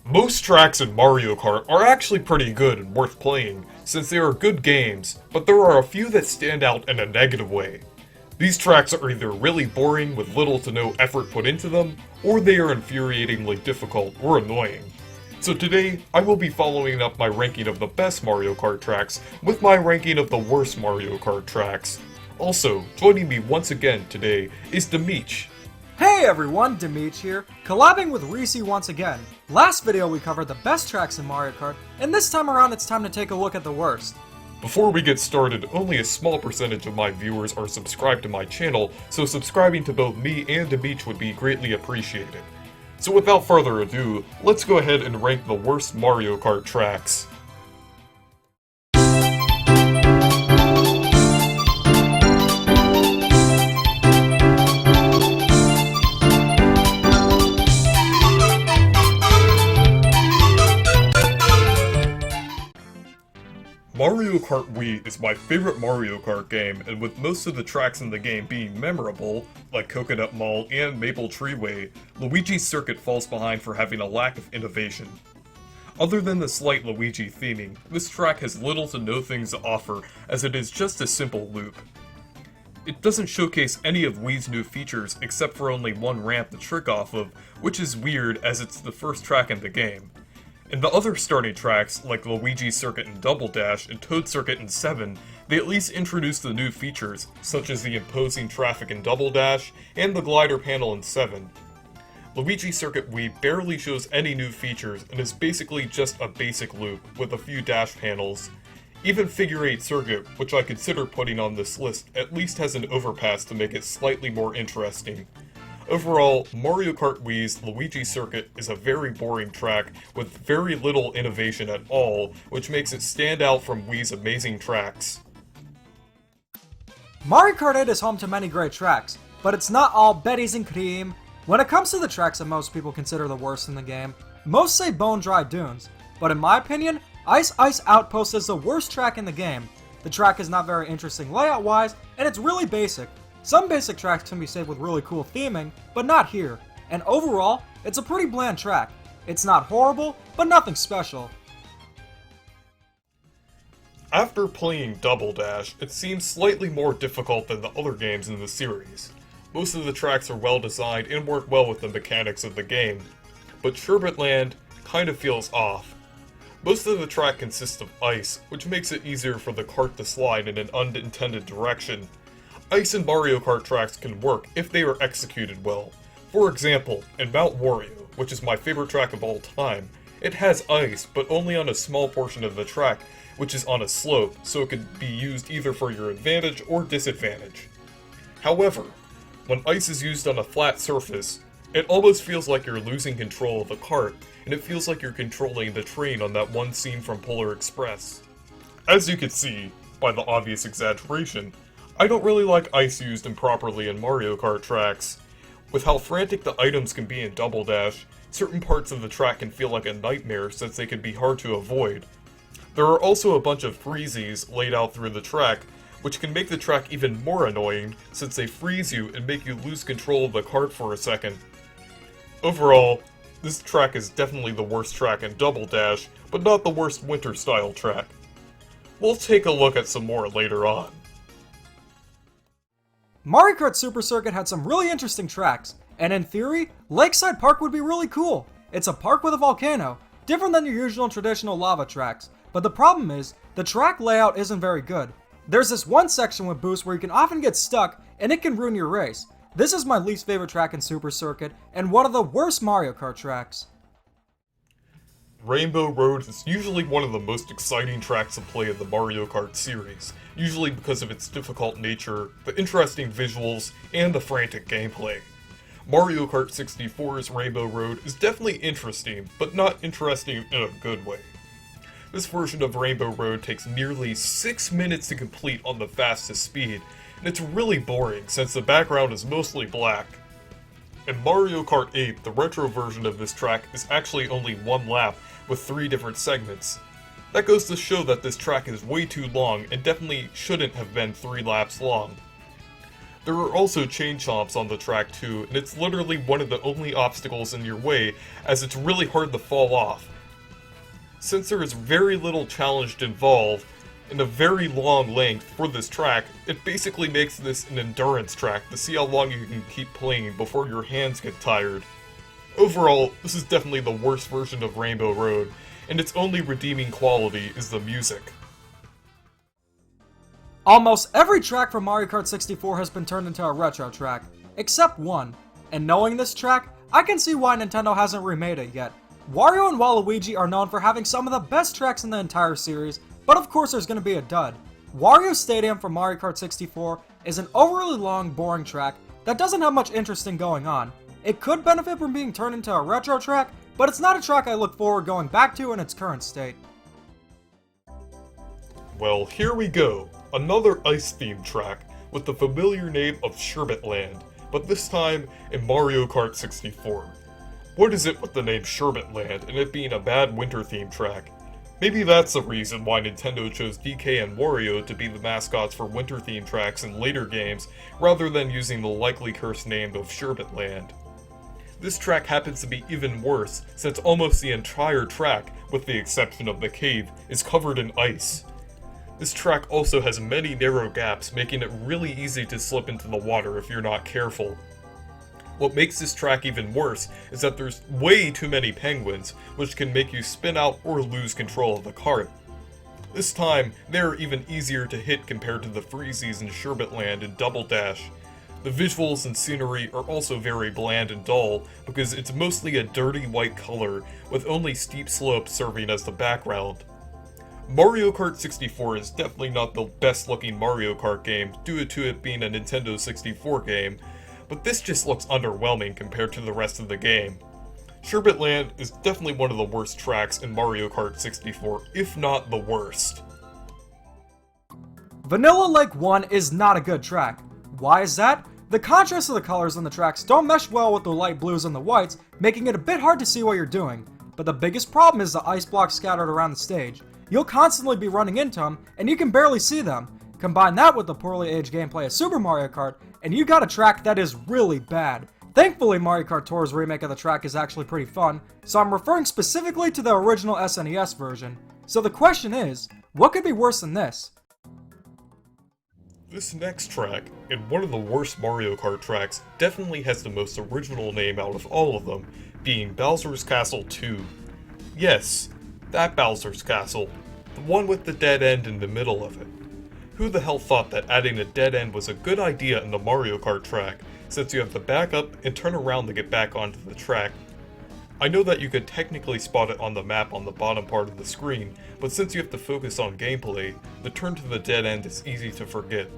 Most tracks in Mario Kart are actually pretty good and worth playing, since they are good games, but there are a few that stand out in a negative way. These tracks are either really boring with little to no effort put into them, or they are infuriatingly difficult or annoying. So today, I will be following up my ranking of the best Mario Kart tracks with my ranking of the worst Mario Kart tracks. Also, joining me once again today is Demeech. Hey everyone, Demeech here, collabing with Reecee once again. Last video we covered the best tracks in Mario Kart, and this time around it's time to take a look at the worst. Before we get started, only a small percentage of my viewers are subscribed to my channel, so subscribing to both me and Demeech would be greatly appreciated. So without further ado, let's go ahead and rank the worst Mario Kart tracks. Mario Kart Wii is my favorite Mario Kart game, and with most of the tracks in the game being memorable, like Coconut Mall and Maple Treeway, Luigi's Circuit falls behind for having a lack of innovation. Other than the slight Luigi theming, this track has little to no things to offer, as it is just a simple loop. It doesn't showcase any of Wii's new features except for only one ramp to trick off of, which is weird as it's the first track in the game. In the other starting tracks, like Luigi's Circuit and Double Dash and Toad Circuit in 7, they at least introduced the new features, such as the imposing traffic in Double Dash and the glider panel in 7. Luigi's Circuit Wii barely shows any new features and is basically just a basic loop with a few dash panels. Even Figure 8 Circuit, which I consider putting on this list, at least has an overpass to make it slightly more interesting. Overall, Mario Kart Wii's Luigi's Circuit is a very boring track with very little innovation at all, which makes it stand out from Wii's amazing tracks. Mario Kart 8 is home to many great tracks, but it's not all Betty's and cream. When it comes to the tracks that most people consider the worst in the game, most say Bone Dry Dunes, but in my opinion, Ice Ice Outpost is the worst track in the game. The track is not very interesting layout-wise, and it's really basic. Some basic tracks can be saved with really cool theming, but not here. And overall, it's a pretty bland track. It's not horrible, but nothing special. After playing Double Dash, it seems slightly more difficult than the other games in the series. Most of the tracks are well designed and work well with the mechanics of the game, but Sherbet Land kind of feels off. Most of the track consists of ice, which makes it easier for the kart to slide in an unintended direction. Ice and Mario Kart tracks can work if they are executed well. For example, in Mount Wario, which is my favorite track of all time, it has ice, but only on a small portion of the track, which is on a slope, so it could be used either for your advantage or disadvantage. However, when ice is used on a flat surface, it almost feels like you're losing control of the kart, and it feels like you're controlling the train on that one scene from Polar Express. As you can see, by the obvious exaggeration, I don't really like ice used improperly in Mario Kart tracks. With how frantic the items can be in Double Dash, certain parts of the track can feel like a nightmare since they can be hard to avoid. There are also a bunch of freezies laid out through the track, which can make the track even more annoying since they freeze you and make you lose control of the kart for a second. Overall, this track is definitely the worst track in Double Dash, but not the worst winter-style track. We'll take a look at some more later on. Mario Kart Super Circuit had some really interesting tracks, and in theory, Lakeside Park would be really cool. It's a park with a volcano, different than your usual traditional lava tracks, but the problem is, the track layout isn't very good. There's this one section with boosts where you can often get stuck, and it can ruin your race. This is my least favorite track in Super Circuit, and one of the worst Mario Kart tracks. Rainbow Road is usually one of the most exciting tracks to play in the Mario Kart series, usually because of its difficult nature, the interesting visuals, and the frantic gameplay. Mario Kart 64's Rainbow Road is definitely interesting, but not interesting in a good way. This version of Rainbow Road takes nearly 6 minutes to complete on the fastest speed, and it's really boring since the background is mostly black. In Mario Kart 8, the retro version of this track is actually only one lap, with 3 different segments. That goes to show that this track is way too long and definitely shouldn't have been 3 laps long. There are also chain chomps on the track too, and it's literally one of the only obstacles in your way, as it's really hard to fall off. Since there is very little challenge involved, and a very long length for this track, it basically makes this an endurance track to see how long you can keep playing before your hands get tired. Overall, this is definitely the worst version of Rainbow Road, and its only redeeming quality is the music. Almost every track from Mario Kart 64 has been turned into a retro track, except one. And knowing this track, I can see why Nintendo hasn't remade it yet. Wario and Waluigi are known for having some of the best tracks in the entire series, but of course there's going to be a dud. Wario Stadium from Mario Kart 64 is an overly long, boring track that doesn't have much interesting going on. It could benefit from being turned into a retro track, but it's not a track I look forward going back to in its current state. Well, here we go. Another ice-themed track with the familiar name of Sherbet Land, but this time in Mario Kart 64. What is it with the name Sherbet Land and it being a bad winter-themed track? Maybe that's the reason why Nintendo chose DK and Wario to be the mascots for winter-themed tracks in later games, rather than using the likely cursed name of Sherbet Land. This track happens to be even worse, since almost the entire track, with the exception of the cave, is covered in ice. This track also has many narrow gaps, making it really easy to slip into the water if you're not careful. What makes this track even worse is that there's way too many penguins, which can make you spin out or lose control of the kart. This time, they're even easier to hit compared to the Freezies in Sherbet Land and Double Dash. The visuals and scenery are also very bland and dull, because it's mostly a dirty white color, with only steep slopes serving as the background. Mario Kart 64 is definitely not the best looking Mario Kart game due to it being a Nintendo 64 game, but this just looks underwhelming compared to the rest of the game. Sherbet Land is definitely one of the worst tracks in Mario Kart 64, if not the worst. Vanilla Lake 1 is not a good track. Why is that? The contrast of the colors on the tracks don't mesh well with the light blues and the whites, making it a bit hard to see what you're doing. But the biggest problem is the ice blocks scattered around the stage. You'll constantly be running into them, and you can barely see them. Combine that with the poorly aged gameplay of Super Mario Kart, and you got a track that is really bad. Thankfully, Mario Kart Tour's remake of the track is actually pretty fun, so I'm referring specifically to the original SNES version. So the question is, what could be worse than this? This next track, and one of the worst Mario Kart tracks, definitely has the most original name out of all of them, being Bowser's Castle 2. Yes, that Bowser's Castle, the one with the dead end in the middle of it. Who the hell thought that adding a dead end was a good idea in the Mario Kart track, since you have to back up and turn around to get back onto the track? I know that you could technically spot it on the map on the bottom part of the screen, but since you have to focus on gameplay, the turn to the dead end is easy to forget.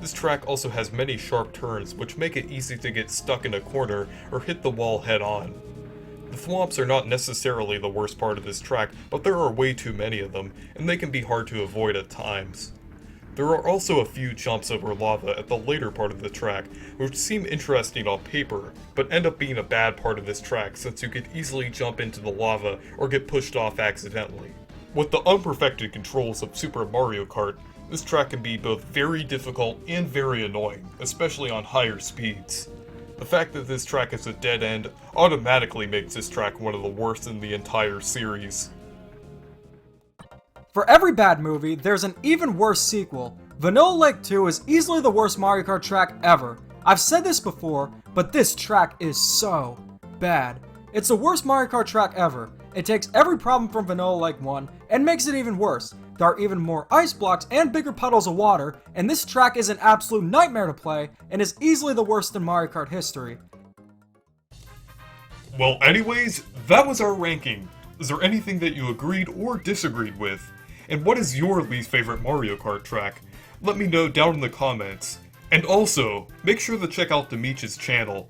This track also has many sharp turns, which make it easy to get stuck in a corner or hit the wall head on. The thwomps are not necessarily the worst part of this track, but there are way too many of them, and they can be hard to avoid at times. There are also a few jumps over lava at the later part of the track, which seem interesting on paper, but end up being a bad part of this track since you could easily jump into the lava or get pushed off accidentally. With the unperfected controls of Super Mario Kart, this track can be both very difficult and very annoying, especially on higher speeds. The fact that this track is a dead end automatically makes this track one of the worst in the entire series. For every bad movie, there's an even worse sequel. Vanilla Lake 2 is easily the worst Mario Kart track ever. I've said this before, but this track is so bad. It's the worst Mario Kart track ever. It takes every problem from Vanilla Lake 1 and makes it even worse. There are even more ice blocks and bigger puddles of water, and this track is an absolute nightmare to play and is easily the worst in Mario Kart history. Well, anyways, that was our ranking. Is there anything that you agreed or disagreed with? And what is your least favorite Mario Kart track? Let me know down in the comments. And also, make sure to check out Demeech's channel.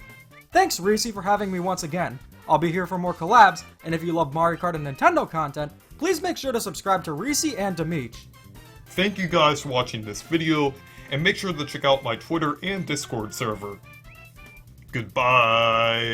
Thanks, Reecee, for having me once again. I'll be here for more collabs, and if you love Mario Kart and Nintendo content, please make sure to subscribe to Reecee and Demeech. Thank you guys for watching this video, and make sure to check out my Twitter and Discord server. Goodbye!